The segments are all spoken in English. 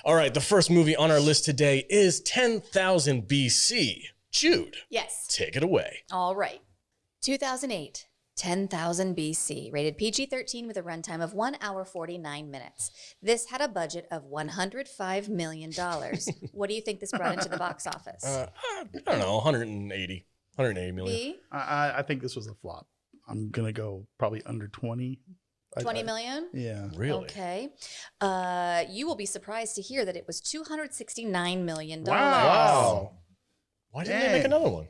All right, the first movie on our list today is 10,000 BC. Jude, Yes. take it away. All right. 2008, 10,000 BC, rated PG-13 with a runtime of 1 hour 49 minutes. This had a budget of $105 million. What do you think this brought into the box office? I don't know, 180 million. B, I think this was a flop. I'm going to go probably under 20. 20 million? Yeah. Really? Okay. You will be surprised to hear that it was $269 million. Wow. Why didn't they make Dang. another one?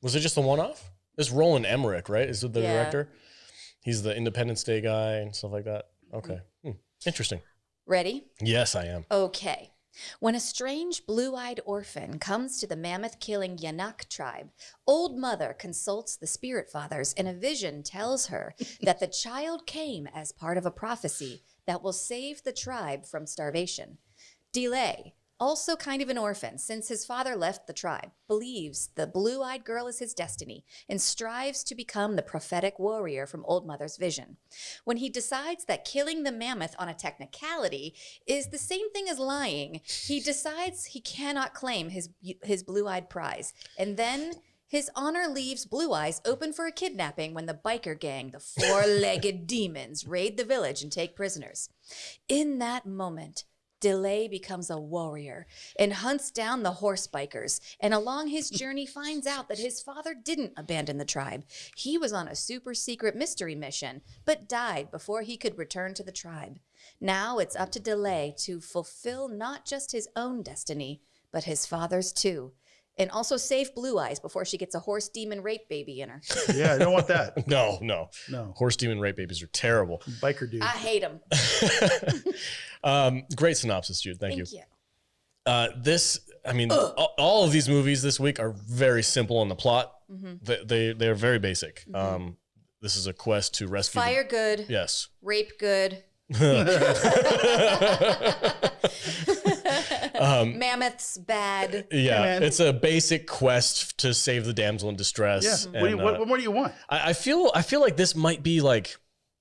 Was it just a one-off? This Roland Emmerich, right? Is the Yeah. director? He's the Independence Day guy and stuff like that. Okay. Interesting. Ready? Yes, I am. Okay. When a strange blue-eyed orphan comes to the mammoth-killing Yanak tribe, Old Mother consults the spirit fathers and a vision tells her that the child came as part of a prophecy that will save the tribe from starvation. Delay, also kind of an orphan since his father left the tribe, believes the blue-eyed girl is his destiny and strives to become the prophetic warrior from Old Mother's vision. When he decides that killing the mammoth on a technicality is the same thing as lying, he decides he cannot claim his blue-eyed prize. And then his honor leaves Blue Eyes open for a kidnapping when the biker gang, the four-legged demons, raid the village and take prisoners. In that moment, Delay becomes a warrior and hunts down the horse bikers, and along his journey finds out that his father didn't abandon the tribe. He was on a super secret mystery mission, but died before he could return to the tribe. Now it's up to Delay to fulfill not just his own destiny, but his father's too. And also save Blue Eyes before she gets a horse demon rape baby in her. Yeah, I don't want that. No. No. Horse demon rape babies are terrible. Biker dude. I hate them. Great synopsis, Jude. Thank you. you. All of these movies this week are very simple in the plot. They're very basic. This is a quest to rescue. Fire good. Yes. Rape good. Mammoths bad. Yeah, man. it's a basic quest to save the damsel in distress. Yeah. And, What more do you want? I feel like this might be like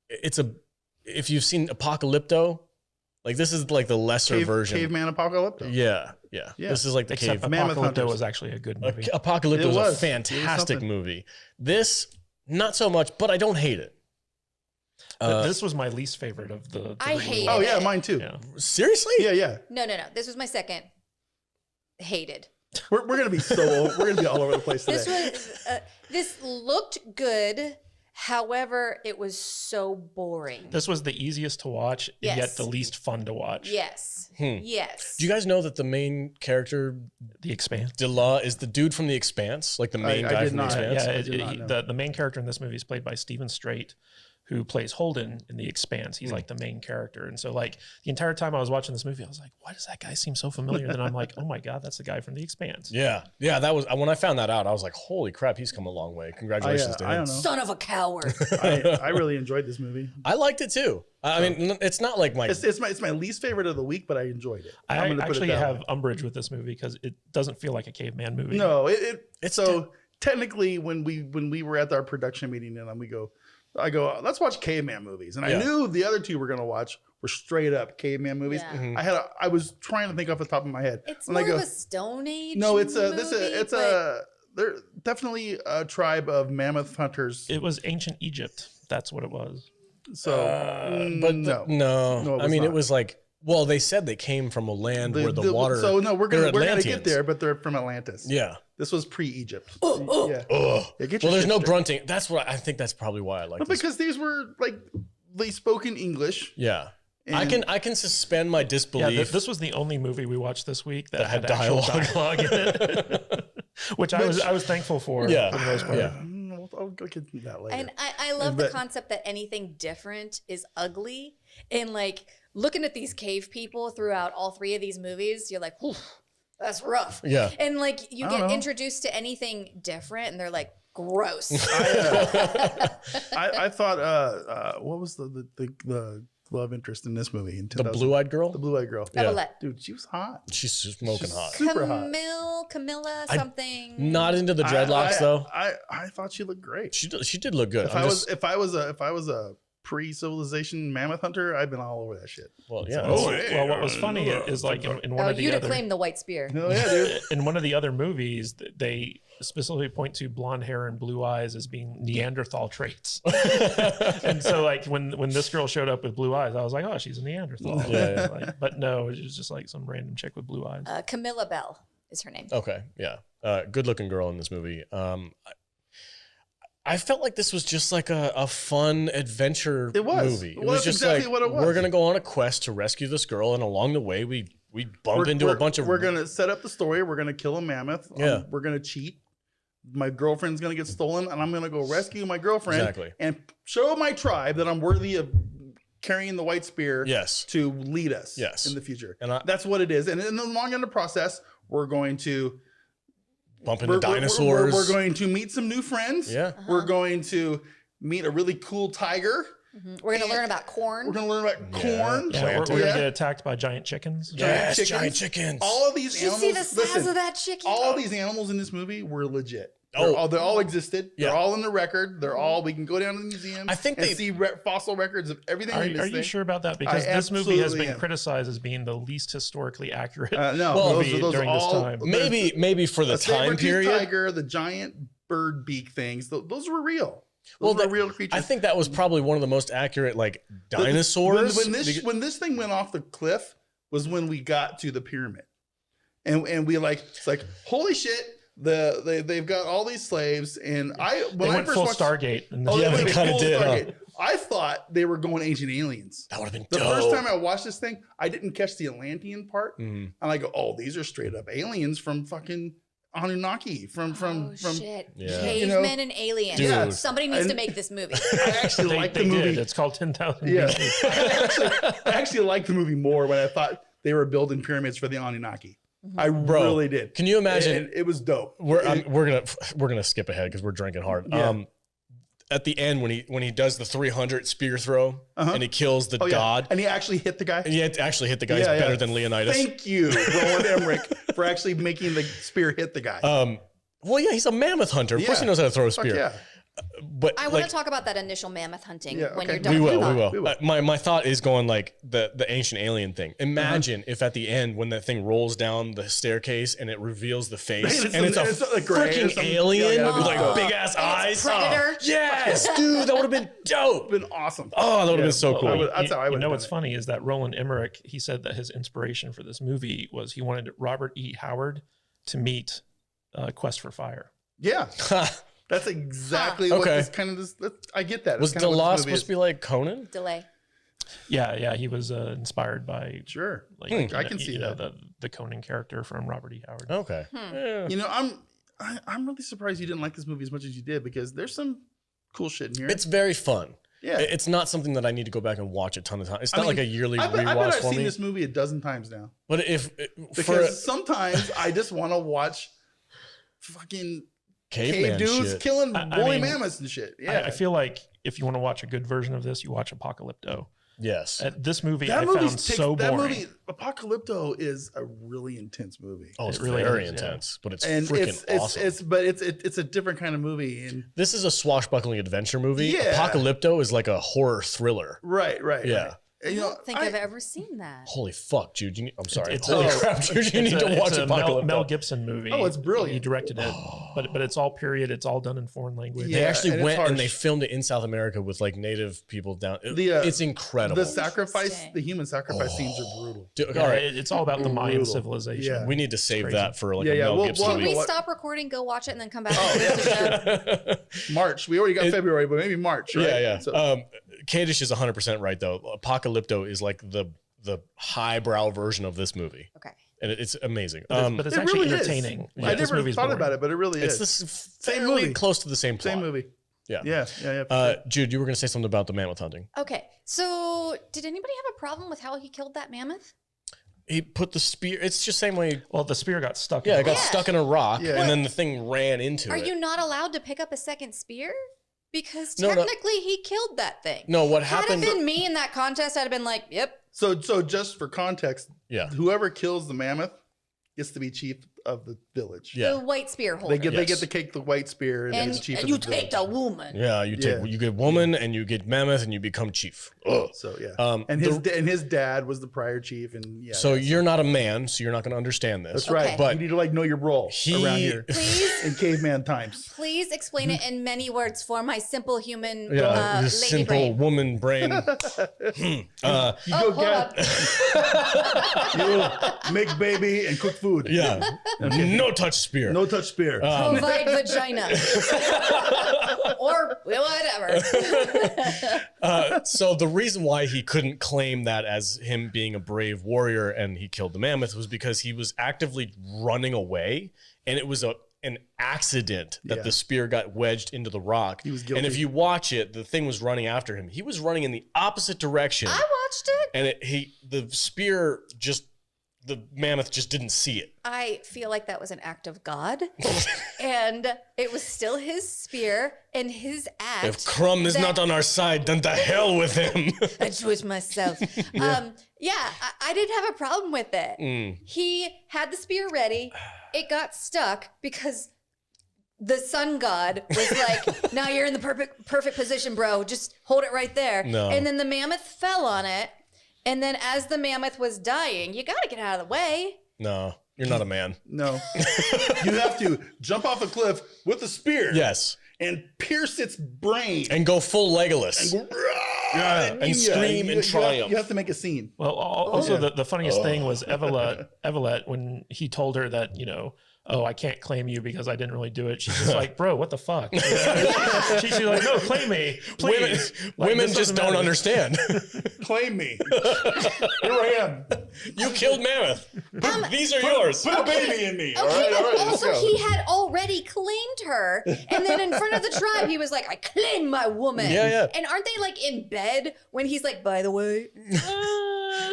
if you've seen Apocalypto, like this is like the lesser version. Caveman Apocalypto. Yeah. This is like the Except cave. Mammoth Apocalypto Hunters. was actually a good movie. Apocalypto It was a was. It was fantastic something. movie. This, not so much, but I don't hate it. This was my least favorite of the I three hate movies. Oh yeah, mine too. Yeah. Seriously? Yeah. No. This was my second. Hated. We're gonna be we're gonna be all over the place today. This was. This looked good. However, it was so boring. This was the easiest to watch, Yes. yet the least fun to watch. Yes. Yes. Do you guys know that the main character, The Expanse. Dela, is the dude from The Expanse? Like the main I guy did from not. The Expanse? Yeah, I did not know. the main character in this movie is played by Stephen Strait, who plays Holden in The Expanse. He's like the main character. And so like the entire time I was watching this movie, I was like, why does that guy seem so familiar? Then I'm like, oh my God, that's the guy from The Expanse. Yeah. That was, when I found that out, I was like, holy crap, he's come a long way. Congratulations to him. I don't know. Son of a coward. I really enjoyed this movie. I liked it too. I mean, it's not like my... It's my least favorite of the week, but I enjoyed it. I'm I gonna put it actually that have way. umbrage with this movie because it doesn't feel like a caveman movie. No, it's so technically when we were at our production meeting and I go, let's watch caveman movies. And I knew the other two we're going to watch were straight up caveman movies. Yeah. I was trying to think off the top of my head. It's And more I go, of a Stone Age. no, movie, they're definitely a tribe of mammoth hunters. It was ancient Egypt. That's what it was. So, but no. no. it I was mean, not. it was like, well, they said they came from a land where the water... So no, we're gonna they're get Atlanteans. there, but they're from Atlantis. Yeah. This was pre-Egypt. Yeah. Ugh. Yeah, get Well, your there's shit no straight. grunting. That's what I think. That's probably why I like But this. because these were like they spoke in English. Yeah. And- I can suspend my Yeah, disbelief. this was the only movie we watched this week that had dialogue. actual dialogue in it, which I was thankful for. Yeah. For the most part. Yeah. I'll get to that later. And I love the But- concept that anything different is ugly. And like looking at these cave people throughout all three of these movies, you're like, whew, that's rough. Yeah. And like you I get don't know. introduced to anything different and they're like, gross. I thought what was the love interest in this movie? In The 2000? blue-eyed girl? The blue-eyed girl. Yeah. Evelette. Dude, she was hot. She's smoking hot. Super hot. Camilla, I- something. Not into the dreadlocks, though. I thought she looked great. She did look good. If I was a pre-civilization mammoth hunter, I've been all over that shit. Well, yeah. Well, what was funny is like in one of the you'd other claim the white spear. Oh yeah, dude. in one of the other movies, they specifically point to blonde hair and blue eyes as being Neanderthal traits. And so like when this girl showed up with blue eyes, I was like, oh, she's a Neanderthal. Yeah. Like, but no, it was just like some random chick with blue eyes. Camilla Belle is her name. Okay, yeah. Good looking girl in this movie. I felt like this was just like a fun adventure movie. It was just exactly like, what it was. we're going to go on a quest to rescue this girl. And along the way, we bump into a bunch of... We're going to set up the story. We're going to kill a mammoth. Yeah. We're going to cheat. My girlfriend's going to get stolen, and I'm going to go rescue my girlfriend. Exactly. And show my tribe that I'm worthy of carrying the white spear to lead us in the future. And that's what it is. And in the long end of the process, we're going to... bump into dinosaurs. We're going to meet some new friends. Yeah. We're going to meet a really cool tiger. We're going to learn about corn. We're going to learn about corn. Yeah, we're going to get attacked by giant chickens. Yes, giant chickens. All of these Did you animals. see the size of that chicken? All of these animals in this movie were legit. Oh. They all existed. Yeah. They're all in the record. They're all. We can go down to the museum. I think and they see fossil records of everything. Are you sure about that? Because this movie has been criticized as being the least historically accurate movie during this time. Maybe for the time period. Tiger, the giant bird beak things. Those were real. Those were real creatures. I think that was probably one of the most accurate, like dinosaurs. When this thing went off the cliff was when we got to the pyramid, and we it's like holy shit. They've got all these slaves, and when I went first full watched, Stargate. They kind of did. Huh? I thought they were going Ancient Aliens. That would have been the dope. first time I watched this thing. I didn't catch the Atlantean part, and I go, "Oh, these are straight up aliens from fucking Anunnaki." From shit. Yeah. Cavemen and aliens. Dude. Somebody needs to make this movie. I actually like the movie. It's called 10,000. Yeah, I actually liked the movie more when I thought they were building pyramids for the Anunnaki. I really did. Can you imagine? And it was dope. We're gonna skip ahead because we're drinking hard. Yeah. At the end when he does the 300 spear throw and he kills the god, and he actually hit the guy. and he had to actually hit the guy. He's better than Leonidas. Thank you, Roland Emmerich, for actually making the spear hit the guy. Well, yeah, he's a mammoth hunter. Of course, he knows how to throw a spear. Yeah. But I want to talk about that initial mammoth hunting when you're done. We with will. that. We will. My thought is going like the ancient alien thing. Imagine if at the end when that thing rolls down the staircase and it reveals the face and it's a freaking alien with like big ass eyes. Predator. Yes, dude, that would have been dope. Been awesome. Oh, that would have been so cool. That's how I would. You know what's funny is that Roland Emmerich, he said that his inspiration for this movie was he wanted Robert E. Howard to meet Quest for Fire. Yeah. That's exactly what this kind of this. I get that. Was Delay supposed to be like Conan? Delay. Yeah, he was inspired by I can see that. the Conan character from Robert E. Howard. Okay. Yeah. You know, I'm really surprised you didn't like this movie as much as you did because there's some cool shit in here. It's very fun. Yeah, it's not something that I need to go back and watch a ton of times. It's not like a yearly rewatch I bet I've for seen me. this movie a dozen times now. But sometimes I just want to watch fucking caveman dudes shit. killing woolly mammoths and shit. Yeah, I feel like if you want to watch a good version of this, you watch Apocalypto. Yes. This movie I found so boring. That movie, Apocalypto, is a really intense movie. Oh, it's really very intense, but it's freaking awesome. It's a different kind of movie. And this is a swashbuckling adventure movie. Yeah. Apocalypto is like a horror thriller. Right. Yeah. Right. I don't think I've ever seen that. Holy fuck, Jude! I'm sorry. Holy crap, Jude! You need to watch Apocalypto. Mel Gibson movie. Oh, it's brilliant. He directed it, but it's all period. It's all done in foreign language. They actually went and they filmed it in South America with like native people down. It's incredible. The human sacrifice scenes are brutal. Dude, all right, it's all about the Mayan civilization. Yeah. We need to save that for like a Mel Gibson. Can movie. we stop recording, go watch it, and then come back? To March. We already got February, but maybe March. Right? Yeah. So, Kadish is 100% right though. Apocalypto is like the highbrow version of this movie. Okay. And it's amazing. But it's actually entertaining. I never thought about it, but it really is. It's fairly close to the same plot. Same movie. Yeah. Jude, you were going to say something about the mammoth hunting. Okay. So did anybody have a problem with how he killed that mammoth? He put the spear. It's just the same way. Well, the spear got stuck. Yeah, it got stuck in a rock, and then the thing ran into it. Are you not allowed to pick up a second spear? Because technically he killed that thing. No, what happened? Had it been me in that contest, I'd have been like, yep. So just for context, whoever kills the mammoth gets to be chief the village. Yeah. The white spear holder. They get to take the white spear and the chief. And you take the woman. Yeah, you get woman and you get mammoth and you become chief. Oh. So yeah, and his dad was the prior chief, and So you're not a man, so you're not going to understand this. That's right. Okay. But you need to like know your role around here. Please, in caveman times. Please explain it in many words for my simple human this lady simple brain. woman brain. You go get you make baby and cook food. Yeah. No touch spear. No touch spear. Provide vagina. Or whatever. So the reason why he couldn't claim that as him being a brave warrior and he killed the mammoth was because he was actively running away, and it was an accident that the spear got wedged into the rock. He was guilty. And if you watch it, the thing was running after him. He was running in the opposite direction. I watched it. And the spear the mammoth just didn't see it. I feel like that was an act of God. And it was still his spear and his act. If Crumb is not on our side, then to hell with him. I twist myself. I didn't have a problem with it. He had the spear ready. It got stuck because the sun god was like, now you're in the perfect position, bro. Just hold it right there. No. And then the mammoth fell on it. And then as the mammoth was dying, you got to get out of the way. No, you're not a man. No. You have to jump off a cliff with a spear. Yes. And pierce its brain. And go full Legolas. And go, and scream in triumph. You have to make a scene. Well, also the funniest thing was Evelette, when he told her that, oh, I can't claim you because I didn't really do it. She's just like, bro, what the fuck? She's like, no, claim me, please. Women just don't understand. Claim me. Here I am. You killed mammoth. These are yours. Put a baby in me. Okay, all right, also he had already claimed her, and then in front of the tribe, he was like, "I claim my woman." Yeah. And aren't they like in bed when he's like, "By the way,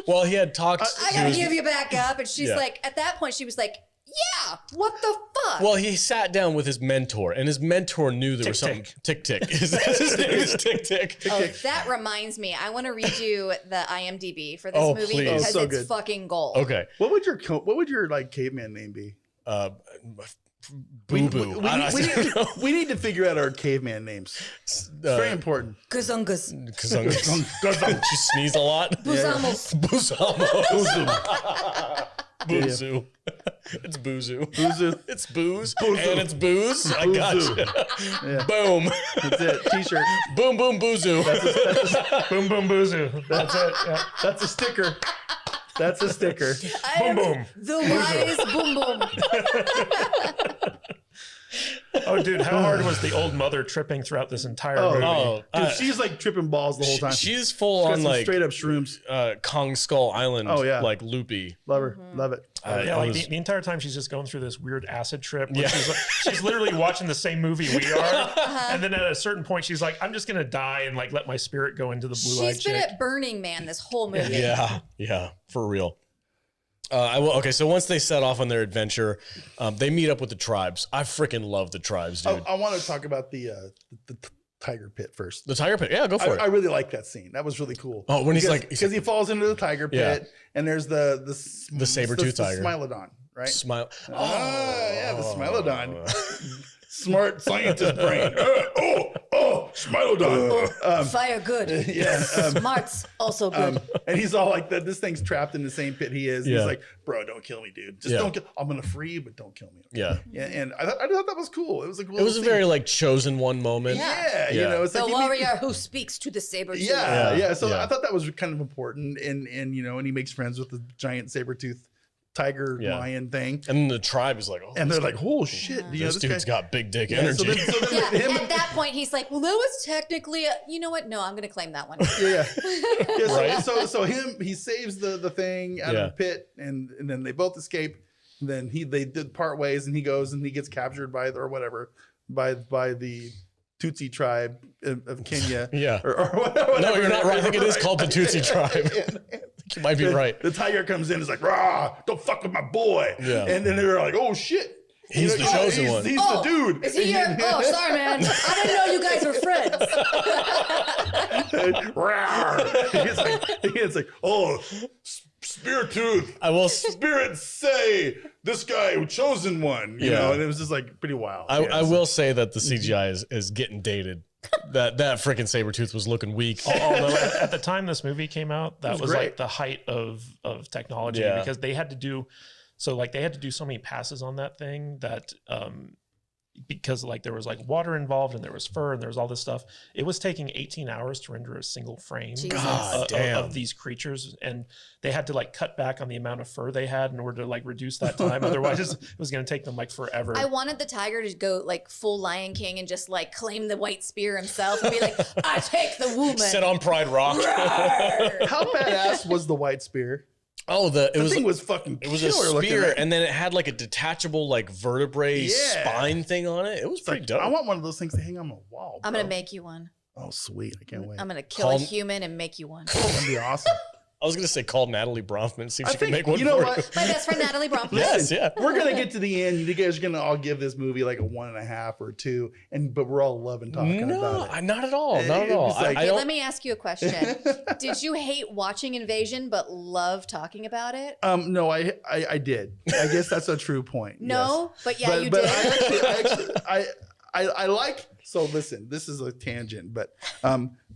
Well, he had talked. I gotta give you back up," and she's like, at that point, she was like, "Yeah, what the fuck?" Well, he sat down with his mentor, and his mentor knew there was something. Tick Tick. His name is Tick Tick. That reminds me. I want to read you the IMDb for this movie please. because so it's good. fucking gold. Okay. What would your like caveman name be? Boo Boo. We need to figure out our caveman names. It's very important. Kazungus. She sneezed a lot. Buzamos. Boozoo. It's boozoo. Boozoo. It's booze. And it's booze. I got you. Yeah. Boom. That's it. T-shirt. Boom, boom, boozoo. Boom, boom, boozoo. That's it. Yeah. That's a sticker. That's a sticker. Boom, boom. The wise boom boom. Oh, dude, how hard was the old mother tripping throughout this entire movie? Dude, she's like tripping balls the whole time. She's full Got on some like straight up shrooms. Kong Skull Island. Oh, yeah. Like loopy. Love her. Love it. Yeah, like the entire time she's just going through this weird acid trip. Where she's literally watching the same movie we are. And then at a certain point, she's like, I'm just going to die and like let my spirit go into the blue-eyed She's been chick. at Burning Man this whole movie. Yeah, for real. Okay, so once they set off on their adventure, they meet up with the tribes. I freaking love the tribes, dude. I want to talk about the tiger pit first. The tiger pit, yeah, go for it. I really like that scene. That was really cool. Oh, when because he falls into the tiger pit, and there's the saber-tooth tiger, Smilodon, right? Smile. Yeah, the Smilodon. Smart scientist brain. Smilodon. Fire good. Yeah. Smart's also good. And he's all like, this thing's trapped in the same pit he is. Yeah. He's like, bro, don't kill me, dude. Just don't kill. I'm gonna free you, but don't kill me. Okay? Yeah. Yeah. And I thought that was cool. It was a cool. It was a very like chosen one moment. Yeah. You know, it's the like warrior who speaks to the saber tooth. Yeah. So I thought that was kind of important. And he makes friends with the giant saber tooth tiger lion thing, and the tribe is like, and they're like, oh shit, this dude's got big dick energy. At that point, he's like, well, that was technically, you know what? No, I'm gonna claim that one. So he saves the thing out of the pit, and then they both escape. And then they did part ways, and he goes and he gets captured by the Tutsi tribe of Kenya. Or whatever. No, you're not right. I think it is called the Tutsi tribe. You might be right. The tiger comes in, is like, rah, don't fuck with my boy. Yeah. And then they're like, oh shit. He's the chosen one. He's the dude. Is he your? Oh, sorry, man. I didn't know you guys were friends. He's like, oh, Spirit Tooth. I will. Spirits say this guy chosen one. You know, and it was just like pretty wild. I will say that the CGI is getting dated. That freaking Sabretooth was looking weak. Although at the time this movie came out, that was like the height of technology because they had to do so many passes on that thing that because like there was like water involved and there was fur and there was all this stuff. It was taking 18 hours to render a single frame of these creatures, and they had to like cut back on the amount of fur they had in order to like reduce that time. Otherwise, it was going to take them like forever. I wanted the tiger to go like full Lion King and just like claim the white spear himself and be like, "I take the woman." Sit on Pride Rock. How badass was the white spear? Oh, the thing was fucking. It was a spear, and then it had like a detachable like vertebrae spine thing on it. It was pretty dope. I want one of those things to hang on my wall. I'm gonna make you one. Oh, sweet! I can't wait. I'm gonna kill a human and make you one. That'd be awesome. I was gonna say call Natalie Bronfman, see if she can make one. You know for what? My best friend Natalie Bronfman. Yes, yeah. We're gonna get to the end. You guys are gonna all give this movie like a 1.5 or 2, but we're all loving talking about it. Not at all. Not at all. Like, Let me ask you a question. Did you hate watching Invasion but love talking about it? No, I did. I guess that's a true point. No, yes. but you did. I like. So listen, this is a tangent, but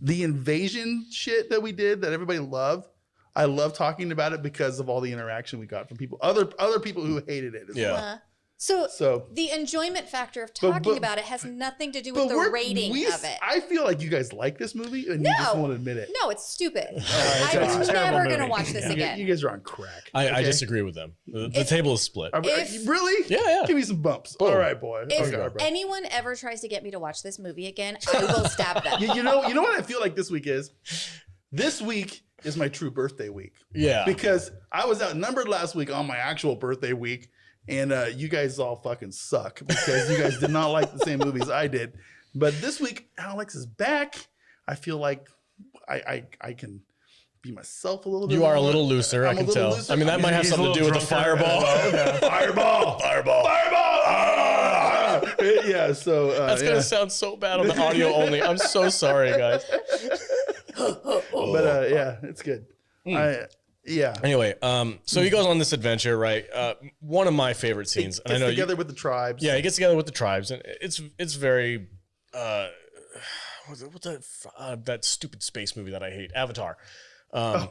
the invasion shit that we did that everybody loved. I love talking about it because of all the interaction we got from people, other people who hated it as well. So the enjoyment factor of talking about it has nothing to do with the rating of it. I feel like you guys like this movie and you just won't admit it. No, it's stupid. I'm never going to watch this again. You guys are on crack. I disagree with them. The table is split. Really? Yeah. Give me some bumps. Boom. All right, boy. If anyone ever tries to get me to watch this movie again, I will stab them. You know what I feel like this week is? This week is my true birthday week. Yeah. Because I was outnumbered last week on my actual birthday week. And you guys all fucking suck because you guys did not like the same movies I did. But this week, Alex is back. I feel like I can be myself a little bit. You are a little looser, I can tell. I mean, that might have something to do with the fireball. Fireball. Yeah, so. That's going to sound so bad on the audio only. I'm so sorry, guys. But yeah, it's good. Yeah. Anyway, so he goes on this adventure, right? One of my favorite scenes. He gets together with the tribes. Yeah, he gets together with the tribes, and it's very what's that stupid space movie that I hate, Avatar,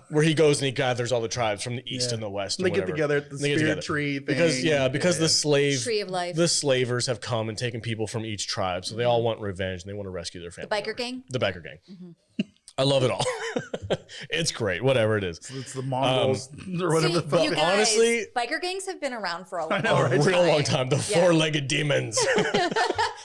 where he goes and he gathers all the tribes from the east and the west. And they get together at the spirit tree thing. Because the Tree of Life. the slavers have come and taken people from each tribe, so they all want revenge and they want to rescue their family. The biker gang. The biker gang. Mm-hmm. I love it all. It's great, whatever it is. It's the Mongols or whatever. See, you guys, honestly, biker gangs have been around for a long time. The four-legged demons.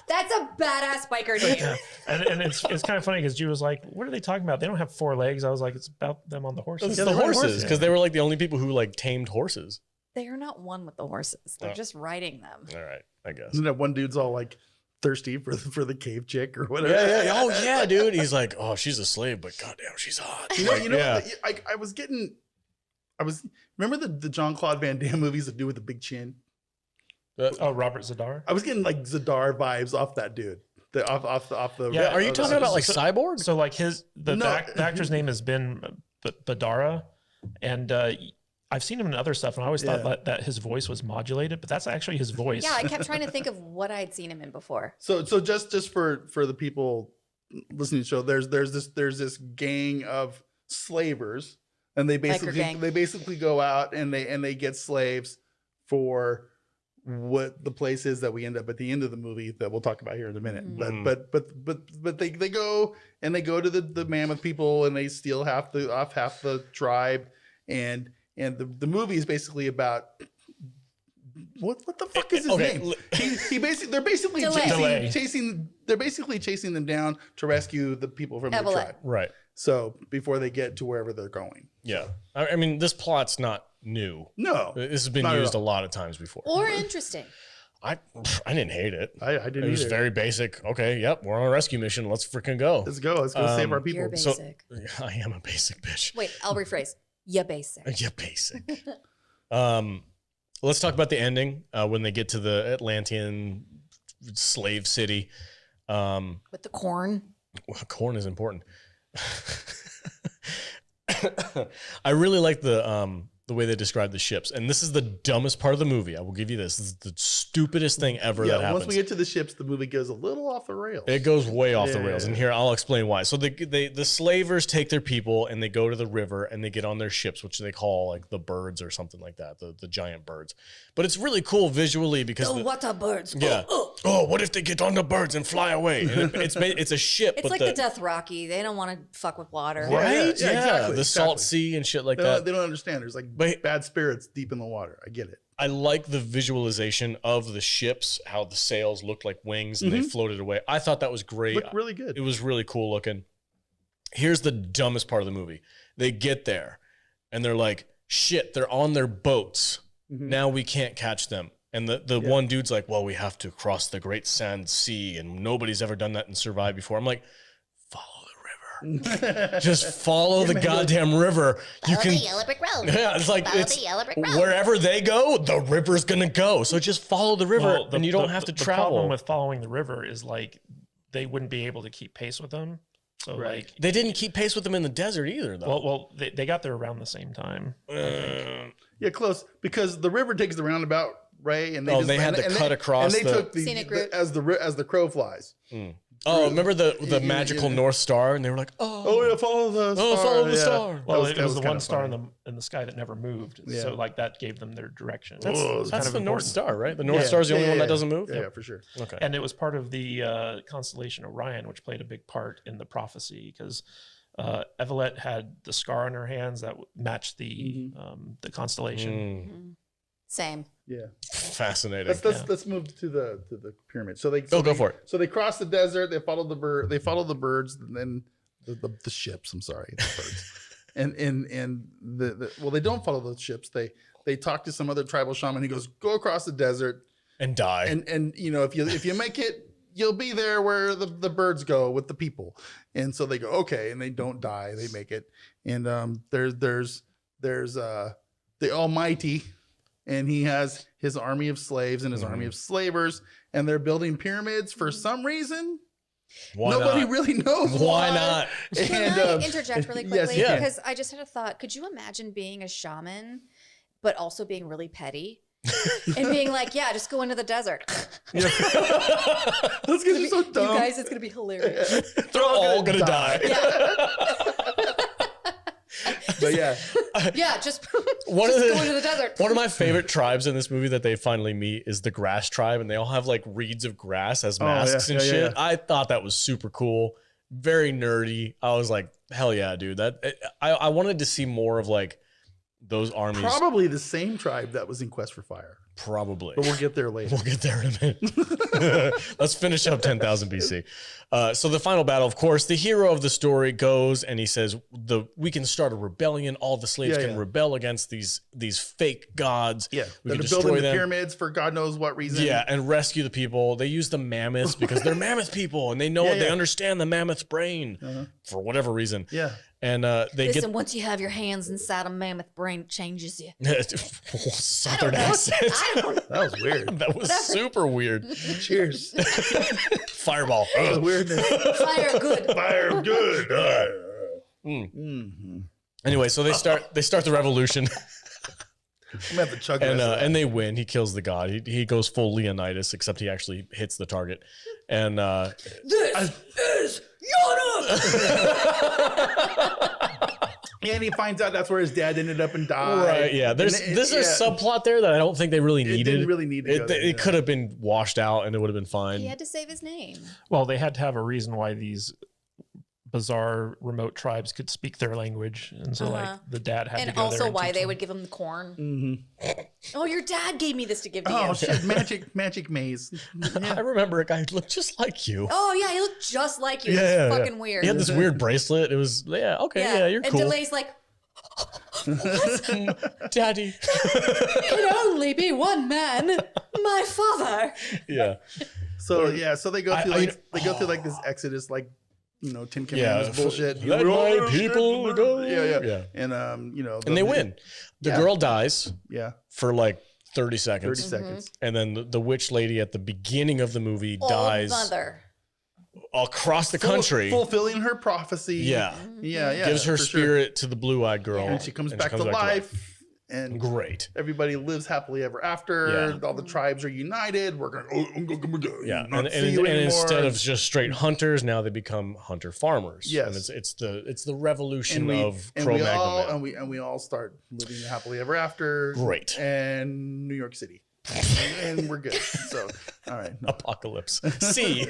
That's a badass biker name. Yeah. And it's kind of funny because Ju was like, "What are they talking about? They don't have 4 legs." I was like, "It's about them on the horses." It's the horses because they were like the only people who like tamed horses. They are not one with the horses. They're just riding them. All right, I guess. Isn't that one dude's all like thirsty for the cave chick or whatever? Yeah. Oh yeah, dude. He's like, oh, she's a slave, but goddamn, she's hot. You know. Remember the Jean-Claude Van Damme movies that do with the big chin? Robert Zadar. I was getting like Zadar vibes off that dude. Off the. Yeah. Are you talking about like Cyborg? So like the actor's name has been Badara, and I've seen him in other stuff, and I always thought that his voice was modulated, but that's actually his voice. Yeah, I kept trying to think of what I'd seen him in before. So just for the people listening to the show, there's this gang of slavers, and they basically go out and they get slaves for what the place is that we end up at the end of the movie that we'll talk about here in a minute. Mm-hmm. But they go to the mammoth people and they steal half the tribe and the movie is basically about what the fuck is his name? They're basically chasing them down to rescue the people from the tribe. Right. So before they get to wherever they're going. Yeah. I mean, this plot's not new. No. This has been used a lot of times before. Or interesting. I didn't hate it. I didn't. It was very basic. Okay, yep, we're on a rescue mission. Let's freaking go. Let's go save our people. You're basic. So, I am a basic bitch. Wait, I'll rephrase. You're basic. You're basic. Let's talk about the ending when they get to the Atlantean slave city. With the corn. Well, corn is important. I really like the the way they describe the ships. And this is the dumbest part of the movie. I will give you this. This is the stupidest thing ever that happens. Once we get to the ships, the movie goes a little off the rails. It goes way off the rails. And here, I'll explain why. So the slavers take their people and they go to the river and they get on their ships, which they call like the birds or something like that, the giant birds. But it's really cool visually because what are birds? Yeah. Oh, what if they get on the birds and fly away? And it's a ship. It's like the Death Rocky. They don't want to fuck with water. Right? Yeah, exactly. The salt sea and shit like that. They don't understand. There's like bad spirits deep in the water. I get it. I like the visualization of the ships, how the sails looked like wings and they floated away. I thought that was great. Looked really good. It was really cool looking. Here's the dumbest part of the movie. They get there and they're like, shit, they're on their boats. Now we can't catch them. And the one dude's like, well, we have to cross the great sand sea and nobody's ever done that and survived before. I'm like, follow the river. Just follow the goddamn river. Follow the yellow brick road. Yeah, it's like Follow the yellow brick road. Wherever they go, the river's gonna go. So just follow the river and you don't have to travel. The problem with following the river is like they wouldn't be able to keep pace with them. So like they didn't keep pace with them in the desert either, though. Well, they got there around the same time. Yeah, close, because the river takes the roundabout, right? And they had to cut across. And they took the scenic route as the crow flies. Oh, remember the magical North Star, and they were like, "Oh yeah, follow the star." Follow the star. Well, it was the one star in the sky that never moved, so like that gave them their direction. That's the North Star, right? The North Star is the only one that doesn't move. Yeah, for sure. Okay, and it was part of the constellation Orion, which played a big part in the prophecy because Evelette had the scar on her hands that matched the constellation. Same. Yeah, fascinating. Let's move to the pyramid. So go for it. So they cross the desert. They follow the bird. They follow the birds, and then the ships. I'm sorry, the birds. and they don't follow the ships. They talk to some other tribal shaman. He goes, go across the desert and die. And you know, if you make it, you'll be there where the birds go with the people. And so they go, okay, and they don't die. They make it. And there's the Almighty. And he has his army of slaves and his army of slavers, and they're building pyramids for some reason. Nobody really knows why. Not? Can I interject really quickly? Yes, because I just had a thought. Could you imagine being a shaman, but also being really petty? And being like, yeah, just go into the desert. That's because you're so dumb. You guys, it's going to be hilarious. They're all going to die. Yeah. But yeah. Yeah, just go into the desert. One of my favorite tribes in this movie that they finally meet is the grass tribe, and they all have like reeds of grass as masks and shit. I thought that was super cool. Very nerdy. I was like, hell yeah, dude. I wanted to see more of like those armies. Probably the same tribe that was in Quest for Fire. Probably. But we'll get there later. We'll get there in a minute. Let's finish up 10,000 BC. So the final battle, of course, the hero of the story goes and he says, we can start a rebellion. All the slaves can rebel against these fake gods. Yeah. We can They're destroy building the them. pyramids for God knows what reason. Yeah, and rescue the people. They use the mammoths because they're mammoth people and they know they understand the mammoth's brain for whatever reason. Yeah. And Listen, once you have your hands inside a mammoth brain, it changes you. Southern accent. That was weird. That was super weird. Cheers. Fireball. Weirdness. Fire good. Fire good. Anyway, so they start the revolution. I'm gonna have to chug and they win. He kills the god. He goes full Leonidas, except he actually hits the target. And this is Yana. And he finds out that's where his dad ended up and died. Right, yeah. There's a subplot there that I don't think they really needed. It didn't really need to go there, It could have been washed out and it would have been fine. He had to save his name. Well, they had to have a reason why these bizarre remote tribes could speak their language, and so like the dad had to go there. And also why they would give him the corn. Oh, your dad gave me this to give to you. Oh shit, magic maze. I remember a guy who looked just like you. Oh yeah, he looked just like you. It's fucking weird. He had this weird bracelet. It was you're cool. And Delay's like, what? Daddy. Can only be one man, my father. Yeah. So they go through like this Exodus, like, you know, 10 Commandments bullshit. Let my people go. Yeah. And you know, and they win. The girl dies. Yeah. For like 30 seconds. And then the witch lady at the beginning of the movie dies. Mother. Across the country. Fulfilling her prophecy. Yeah. Yeah. Gives her spirit to the blue-eyed girl. And she comes back to life. and great. Everybody lives happily ever after. All the tribes are united. We're going and instead of just straight hunters, now they become hunter farmers. Yes, and it's the revolution of Cro-Magnon. And we all start living happily ever after. Great. And New York City. And we're good. So, all right. Apocalypse. C.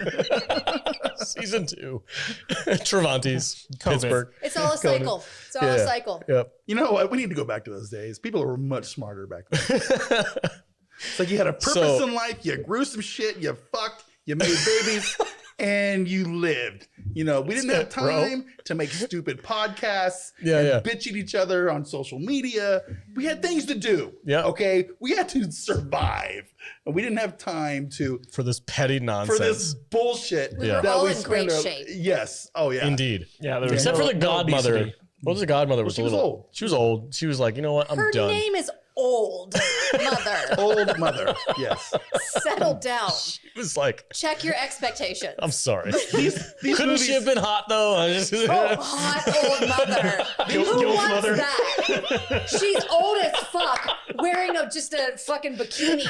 Season 2. Travantes. Pittsburgh. It's all a cycle. It's all a cycle. Yep. You know what? We need to go back to those days. People were much smarter back then. It's like you had a purpose in life. You grew some shit. You fucked. You made babies. And you lived. You know, we didn't have time to make stupid podcasts and bitch at each other on social media. We had things to do. Yeah. Okay. We had to survive. And we didn't have time for this petty nonsense. For this bullshit. We were all in great shape. Yes. Oh, yeah. Indeed. Yeah. Except for the godmother. What was the godmother? She was old. She was old. She was like, you know what? I'm done. Her name is Old Mother. Old Mother. Yes. Settle down. She was like, check your expectations. I'm sorry. These Couldn't movies, she have been hot though? Hot old mother. Who wants that? She's old as fuck, wearing just a fucking bikini.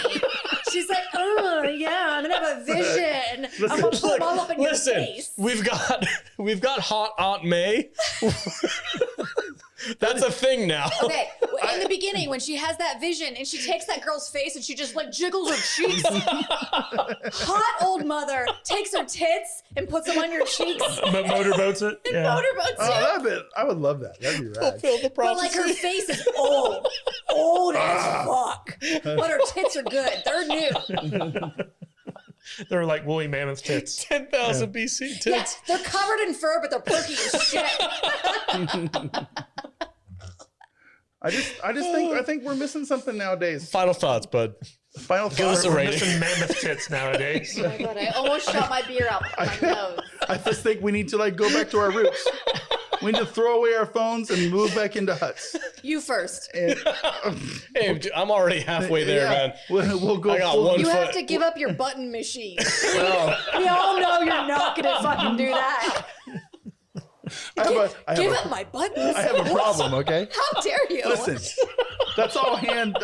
She's like, oh yeah, I'm gonna have a vision. I'm gonna put them all up in your face. We've got hot Aunt May. That's a thing now. Okay, in the beginning when she has that vision and she takes that girl's face and she just like jiggles her cheeks. Hot old mother takes her tits and puts them on your cheeks. Motorboats it. And motorboats it. I would love that. That'd be rad. But like her face is old as fuck. But her tits are good. They're new. They're like woolly mammoth tits. 10,000 BC tits. Yeah, they're covered in fur, but they're perky as shit. I think we're missing something nowadays. Final thoughts, bud. Final Give us a We're rating. missing mammoth tits nowadays. Oh my god, I almost shot my beer out my nose. I just think we need to go back to our roots. We need to throw away our phones and move back into huts. You first. And, hey, I'm already halfway there, man. We'll go. I got one You foot. have to give up your button machine. We all know you're not gonna fucking do that. Give up my buttons. I have a problem, okay? How dare you? Listen, that's all hand.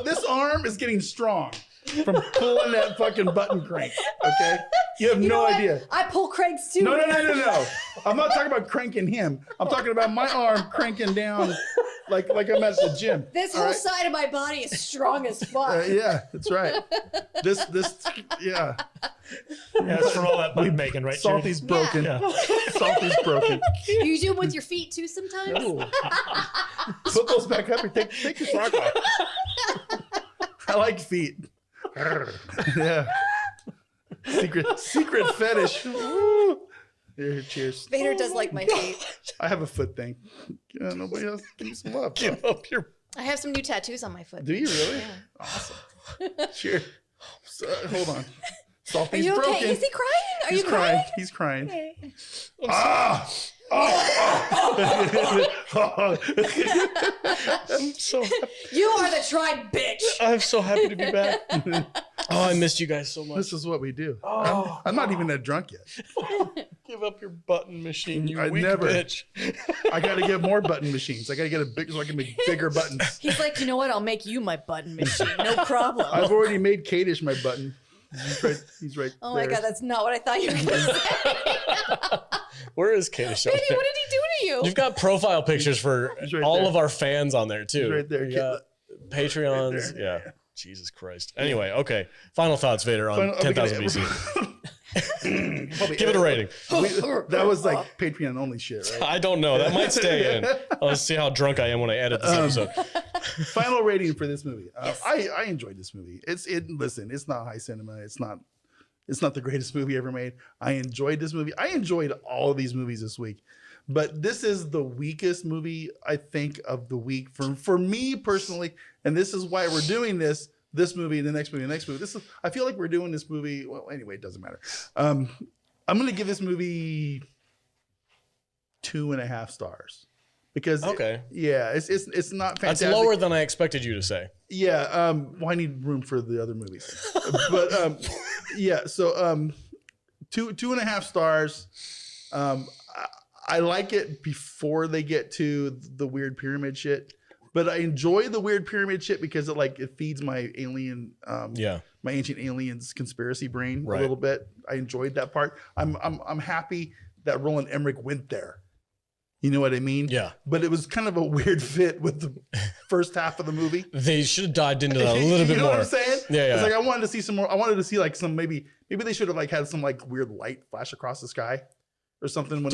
This arm is getting strong from pulling that fucking button crank, okay? You have no idea. I pull cranks too. No. I'm not talking about cranking him. I'm talking about my arm cranking down like I'm at the gym. This whole side of my body is strong as fuck. Yeah, that's right. Yeah. Yeah, it's from all that button making, right? Salty's broken. Yeah. Salty's broken. You do them with your feet too sometimes? Ooh. Put those back up and take your sock off. I like feet. Yeah. Secret fetish. Here, cheers. Vader does like my feet. I have a foot thing. Nobody else give me some love. Give up your. I have some new tattoos on my foot. Do you really? Yeah. Awesome. Cheers. Hold on. Salty's Are you okay? broken. Is he crying? Are He's you crying? He's crying. Okay. I'm so happy. You are the tribe, bitch. I'm so happy to be back. Oh, I missed you guys so much. This is what we do. I'm not even that drunk yet. Give up your button machine, you I weak never. bitch. I got to get more button machines. I got to get so I can make bigger buttons. He's like, you know what? I'll make you my button machine. No problem. I've already made Kadish my button. He's right Oh there. my god, that's not what I thought you were going to say. Where is Kadish? Baby, what did he do to you? You've got profile pictures for He's right all there. of our fans on there too. He's right there. You got Patreons. Right there. Yeah. Jesus Christ. Anyway, okay. Final thoughts, Vader, on 10,000 BC. Give it a rating. That was like Patreon only shit, right? I don't know. That might stay in. Let's see how drunk I am when I edit this episode. Final rating for this movie. I enjoyed this movie. Listen, it's not high cinema. It's not the greatest movie ever made. I enjoyed this movie. I enjoyed all of these movies this week. But this is the weakest movie, I think, of the week for me personally. And this is why we're doing this movie, the next movie, the next movie. I feel like we're doing this movie. Well, anyway, it doesn't matter. I'm going to give this movie 2.5 stars. Because it's not fantastic. That's lower than I expected you to say. Yeah. Well, I need room for the other movies. But yeah. So 2.5 stars. I like it before they get to the weird pyramid shit. But I enjoy the weird pyramid shit because it feeds my alien, my ancient aliens conspiracy brain a little bit. I enjoyed that part. I'm happy that Roland Emmerich went there. You know what I mean? Yeah. But it was kind of a weird fit with the first half of the movie. They should have dived into that a little bit more. You know what I'm saying? Yeah. It's like I wanted to see some more. I wanted to see like some maybe they should have like had some like weird light flash across the sky or something when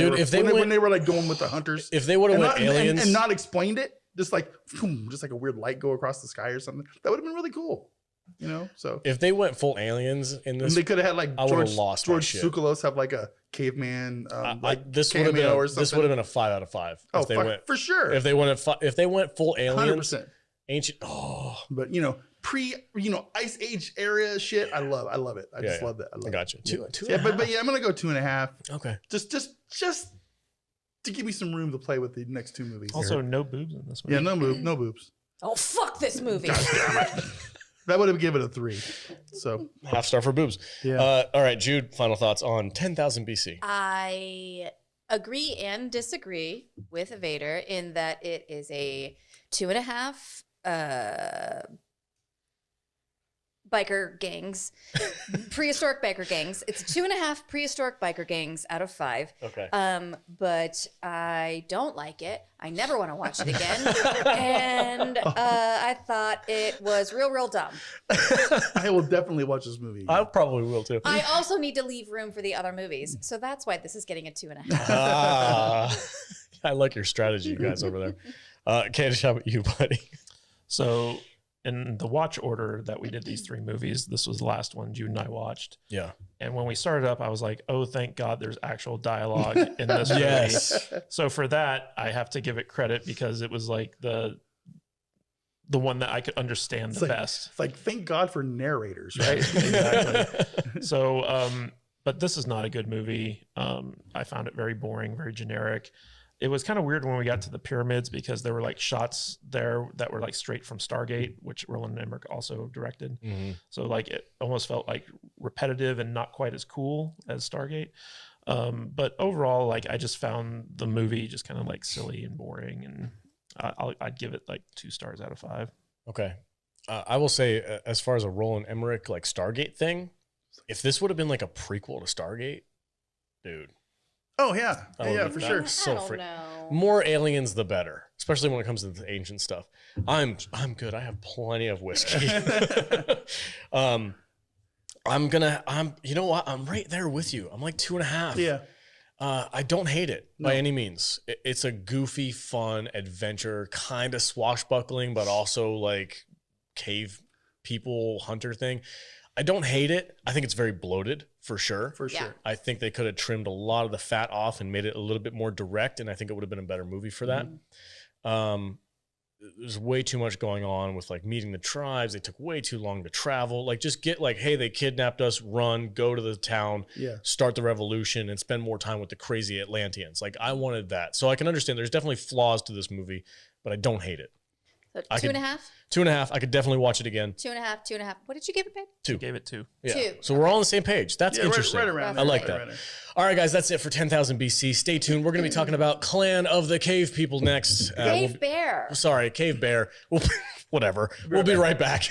they were like going with the hunters. If they would have went aliens and not explained it, just like a weird light go across the sky or something, that would have been really cool. You know, so if they went full aliens in this, they could have had like George Tsoukalos have like a caveman this would have been a 5 out of 5. Oh, for sure. If they went full aliens, 100%. ancient. But Ice Age area shit. I love it. I just love that. I got you. Two but I'm gonna go 2.5. Okay. Just to give me some room to play with the next 2 movies. Also, no boobs in this movie. Yeah, no boobs. Oh, fuck this movie. God damn it. That would have given it a 3. So half star for boobs. Yeah. All right, Jude. Final thoughts on 10,000 BC. I agree and disagree with Vader in that it is a 2.5 biker gangs, prehistoric biker gangs. It's a 2.5 prehistoric biker gangs out of 5. Okay. But I don't like it. I never want to watch it again. And I thought it was real dumb. I will definitely watch this movie. I probably will too. I also need to leave room for the other movies. So that's why this is getting a 2.5. I like your strategy, you guys over there. Candace, how about you, buddy? So in the watch order that we did these 3 movies, this was the last one Jude and I watched. Yeah. And when we started up, I was like, oh, thank God there's actual dialogue in this movie. Yes. So for that, I have to give it credit because it was like the one that I could understand best. It's like, thank God for narrators, right? Exactly. So, but this is not a good movie. I found it very boring, very generic. It was kind of weird when we got to the pyramids because there were like shots there that were like straight from Stargate, which Roland Emmerich also directed. Mm-hmm. So like it almost felt like repetitive and not quite as cool as Stargate. But overall, like I just found the movie just kind of like silly and boring, and I'd give it like 2 stars out of 5. Okay. I will say, as far as a Roland Emmerich like Stargate thing, if this would have been like a prequel to Stargate, dude. Oh yeah, for sure. So I don't know. More aliens, the better. Especially when it comes to the ancient stuff. I'm good. I have plenty of whiskey. You know what? I'm right there with you. I'm like 2.5. Yeah. I don't hate it by any means. It's a goofy, fun adventure, kind of swashbuckling, but also like cave people hunter thing. I don't hate it. I think it's very bloated for sure. For sure. I think they could have trimmed a lot of the fat off and made it a little bit more direct, and I think it would have been a better movie for that. Mm-hmm. There's way too much going on with like meeting the tribes. They took way too long to travel. Like just get like, hey, they kidnapped us, run, go to the town, start the revolution, and spend more time with the crazy Atlanteans. Like I wanted that. So I can understand there's definitely flaws to this movie, but I don't hate it. So 2.5? 2.5. I could definitely watch it again. 2.5. What did you give it, babe? 2. I gave it 2. Yeah. 2. So we're all on the same page. That's interesting. Right around I like right that. around All right, guys, that's it for 10,000 BC. Stay tuned. We're going to be talking about Clan of the Cave People next. Cave Bear. Sorry, Cave Bear. Whatever. We'll be right back.